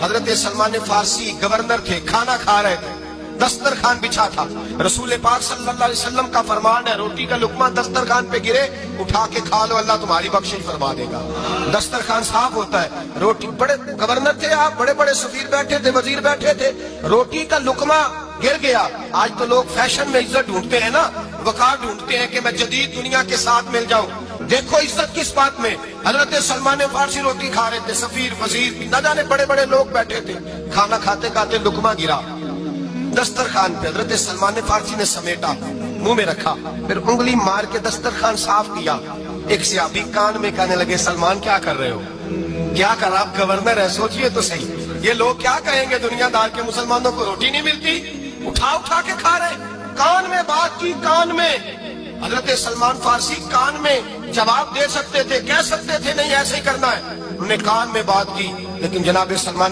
حضرت سلمان فارسی گورنر تھے، کھانا کھا رہے تھے، دسترخوان بچھا تھا۔ رسول پاک صلی اللہ علیہ وسلم کا فرمان ہے، روٹی کا لقمہ دسترخوان پہ گرے اٹھا کے کھا لو، اللہ تمہاری بخشش فرما دے گا۔ دسترخوان صاف ہوتا ہے، روٹی، بڑے گورنر تھے آپ، بڑے بڑے سفیر بیٹھے تھے، وزیر بیٹھے تھے، روٹی کا لقمہ گر گیا۔ آج تو لوگ فیشن میں عزت ڈھونڈتے ہیں نا، وقار ڈھونڈتے ہیں کہ میں جدید دنیا کے ساتھ مل جاؤں۔ دیکھو عزت کس بات میں، حضرت سلمان فارسی روٹی کھا رہے تھے، سفیر وزیر نہ جانے بڑے بڑے لوگ بیٹھے تھے، کھانا کھاتے کھاتے لقمہ گرا دسترخوان پہ، حضرت سلمان فارسی نے سمیٹا، منہ میں رکھا، پھر انگلی مار کے دسترخوان صاف کیا۔ ایک صحابی کان میں کہنے لگے، سلمان کیا کر رہے ہو، کیا کر، آپ گورنر ہے، سوچئے تو صحیح، یہ لوگ کیا کہیں گے دنیا دار کے، مسلمانوں کو روٹی نہیں ملتی، اٹھا اٹھا کے کھا رہے۔ کان میں بات کی، کان میں، حضرت سلمان فارسی کان میں جواب دے سکتے تھے، کہہ سکتے تھے نہیں ایسے ہی کرنا ہے، انہوں نے کان میں بات کی، لیکن جناب سلمان